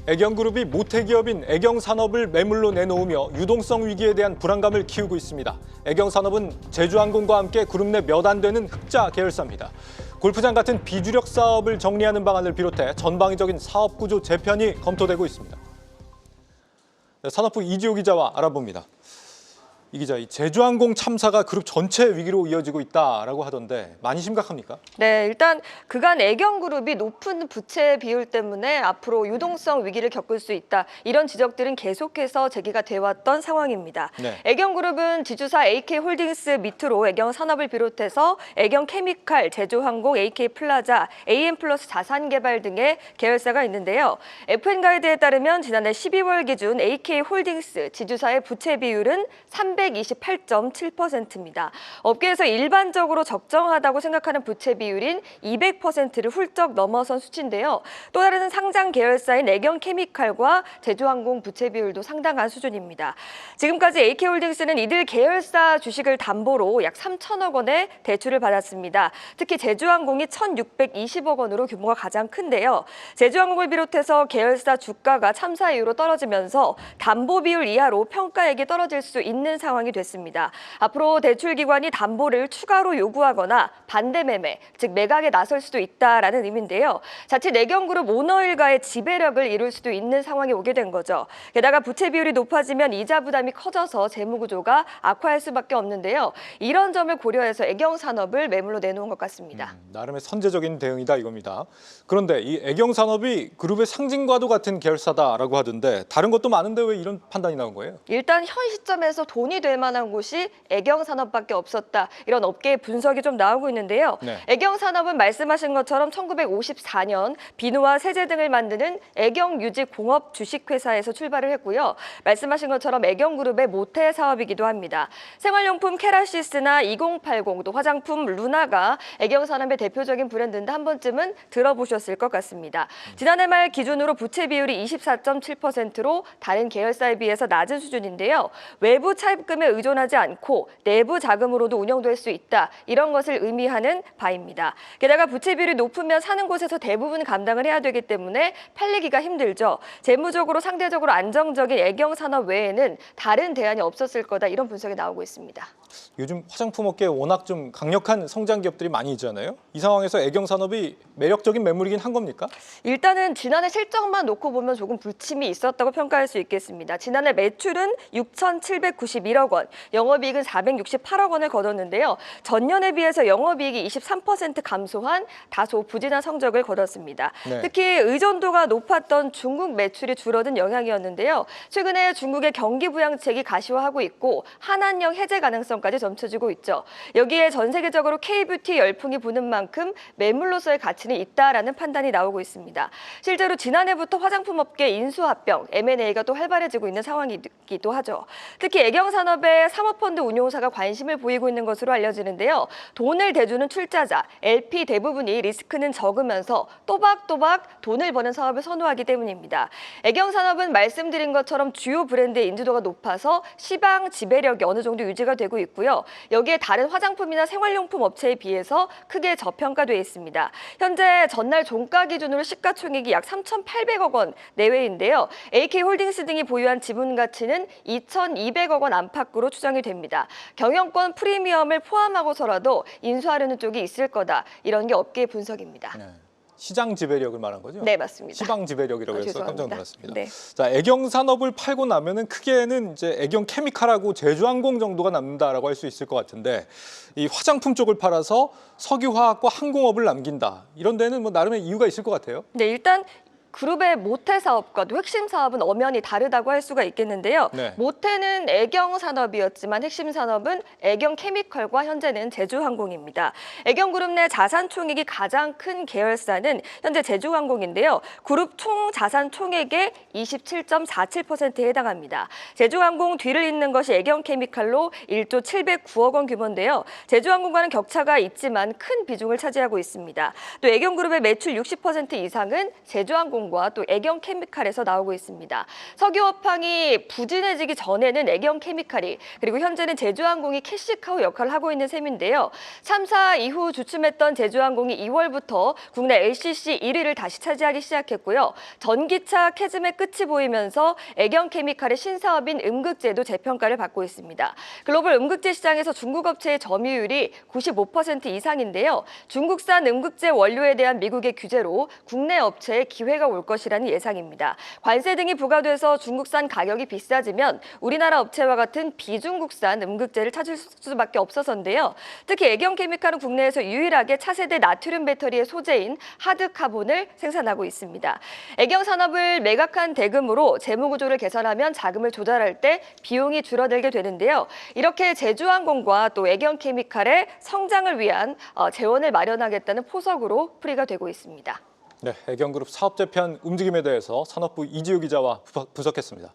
애경그룹이 모태기업인 애경산업을 매물로 내놓으며 유동성 위기에 대한 불안감을 키우고 있습니다. 애경산업은 제주항공과 함께 그룹 내 몇 안 되는 흑자 계열사입니다. 골프장 같은 비주력 사업을 정리하는 방안을 비롯해 전방위적인 사업구조 재편이 검토되고 있습니다. 산업부 이지호 기자와 알아봅니다. 이 기자, 이 제주항공 참사가 그룹 전체 위기로 이어지고 있다라고 하던데 많이 심각합니까? 네, 일단 그간 애경그룹이 높은 부채 비율 때문에 앞으로 유동성 위기를 겪을 수 있다. 이런 지적들은 계속해서 제기가 돼왔던 상황입니다. 네. 애경그룹은 지주사 AK홀딩스 밑으로 애경산업을 비롯해서 애경케미칼, 제주항공, AK플라자, AM플러스 자산개발 등의 계열사가 있는데요. FN가이드에 따르면 지난해 12월 기준 AK홀딩스 지주사의 부채 비율은 328.7%입니다. 업계에서 일반적으로 적정하다고 생각하는 부채 비율인 200%를 훌쩍 넘어선 수치인데요. 또 다른 상장 계열사인 애경케미칼과 제주항공 부채 비율도 상당한 수준입니다. 지금까지 AK홀딩스는 이들 계열사 주식을 담보로 약 3천억 원의 대출을 받았습니다. 특히 제주항공이 1,620억 원으로 규모가 가장 큰데요. 제주항공을 비롯해서 계열사 주가가 참사 이후로 떨어지면서 담보 비율 이하로 평가액이 떨어질 수 있는 상황이 됐습니다. 앞으로 대출기관이 담보를 추가로 요구하거나 반대 매매, 즉 매각에 나설 수도 있다라는 의미인데요. 자칫 애경그룹 오너 일가의 지배력을 이룰 수도 있는 상황이 오게 된 거죠. 게다가 부채 비율이 높아지면 이자 부담이 커져서 재무 구조가 악화할 수밖에 없는데요. 이런 점을 고려해서 애경산업을 매물로 내놓은 것 같습니다. 나름의 선제적인 대응이다 이겁니다. 그런데 이 애경산업이 그룹의 상징과도 같은 계열사다라고 하던데 다른 것도 많은데 왜 이런 판단이 나온 거예요? 일단 현 시점에서 돈이 될 만한 곳이 애경산업밖에 없었다. 이런 업계의 분석이 좀 나오고 있는데요. 네. 애경산업은 말씀하신 것처럼 1954년 비누와 세제 등을 만드는 애경유직공업 주식회사에서 출발을 했고요. 말씀하신 것처럼 애경그룹의 모태 사업이기도 합니다. 생활용품 케라시스나 2080, 또 화장품 루나가 애경산업의 대표적인 브랜드인데 한 번쯤은 들어보셨을 것 같습니다. 지난해 말 기준으로 부채 비율이 24.7%로 다른 계열사에 비해서 낮은 수준인데요. 외부 차입금에 의존하지 않고 내부 자금으로도 운영될 수 있다. 이런 것을 의미하는 바입니다. 게다가 부채 비율이 높으면 사는 곳에서 대부분 감당을 해야 되기 때문에 팔리기가 힘들죠. 재무적으로 상대적으로 안정적인 애경산업 외에는 다른 대안이 없었을 거다. 이런 분석이 나오고 있습니다. 요즘 화장품 업계에 워낙 좀 강력한 성장 기업들이 많이 있잖아요. 이 상황에서 애경산업이 매력적인 매물이긴 한 겁니까? 일단은 지난해 실적만 놓고 보면 조금 불침이 있었다고 평가할 수 있겠습니다. 지난해 매출은 6,791억 원, 영업이익은 468억 원을 거뒀는데요. 전년에 비해서 영업이익이 23% 감소한 다소 부진한 성적을 거뒀습니다. 네. 특히 의존도가 높았던 중국 매출이 줄어든 영향이었는데요. 최근에 중국의 경기 부양책이 가시화하고 있고 한한령 해제 가능성까지 점쳐지고 있죠. 여기에 전 세계적으로 K뷰티 열풍이 부는 만큼 매물로서의 가치는 있다라는 판단이 나오고 있습니다. 실제로 지난해부터 화장품 업계 인수합병, M&A가 또 활발해지고 있는 상황이기도 하죠. 특히 애경산업의 사모펀드 운용사가 관심을 보이고 있는 것으로 알려지는데요. 돈을 대주는 출자자, LP 대부분이 리스크는 적으면서 또박또박 돈을 버는 사업을 선호하기 때문입니다. 애경산업은 말씀드린 것처럼 주요 브랜드의 인지도가 높아서 시장 지배력이 어느 정도 유지가 되고 있고요. 여기에 다른 화장품이나 생활용품 업체에 비해서 크게 저평가돼 있습니다. 현재 전날 종가 기준으로 시가총액이 약 3,800억 원 내외인데요. AK홀딩스 등이 보유한 지분 가치는 2,200억 원 안팎으로 추정이 됩니다. 경영권 프리미엄을 포함하고서라도 인수하려는 쪽이 있을 거다. 이런 게 업계의 분석입니다. 네. 시장 지배력을 말한 거죠? 네, 맞습니다. 시방 지배력이라고 해서 죄송합니다. 깜짝 놀랐습니다. 네. 자, 애경산업을 팔고 나면은 크게는 이제 애경케미칼하고 제주항공 정도가 남는다라고 할 수 있을 것 같은데 이 화장품 쪽을 팔아서 석유화학과 항공업을 남긴다. 이런 데는 뭐 나름의 이유가 있을 것 같아요. 네, 일단 그룹의 모태 사업과도 핵심 사업은 엄연히 다르다고 할 수가 있겠는데요. 네. 모태는 애경산업이었지만 핵심 산업은 애경케미칼과 현재는 제주항공입니다. 애경그룹 내 자산 총액이 가장 큰 계열사는 현재 제주항공인데요. 그룹 총 자산 총액의 27.47%에 해당합니다. 제주항공 뒤를 잇는 것이 애경케미칼로 1조 709억 원 규모인데요. 제주항공과는 격차가 있지만 큰 비중을 차지하고 있습니다. 또 애경그룹의 매출 60% 이상은 제주항공 제주항공과 또 애경케미칼에서 나오고 있습니다. 석유업황이 부진해지기 전에는 애경케미칼이 그리고 현재는 제주항공이 캐시카우 역할을 하고 있는 셈인데요. 참사 이후 주춤했던 제주항공이 2월부터 국내 LCC 1위를 다시 차지하기 시작했고요. 전기차 캐즘의 끝이 보이면서 애경케미칼의 신사업인 음극재도 재평가를 받고 있습니다. 글로벌 음극재 시장에서 중국 업체의 점유율이 95% 이상인데요. 중국산 음극재 원료에 대한 미국의 규제로 국내 업체에 기회가 올 것이라는 예상입니다. 관세 등이 부과돼서 중국산 가격이 비싸지면 우리나라 업체와 같은 비중국산 음극재를 찾을 수밖에 없어서인데요. 특히 애경케미칼은 국내에서 유일하게 차세대 나트륨 배터리의 소재인 하드카본을 생산하고 있습니다. 애경산업을 매각한 대금으로 재무구조를 개선하면 자금을 조달할 때 비용이 줄어들게 되는데요. 이렇게 제주항공과 또 애경케미칼의 성장을 위한 재원을 마련하겠다는 포석으로 풀이가 되고 있습니다. 네, 애경그룹 사업 재편 움직임에 대해서 산업부 이지우 기자와 분석했습니다.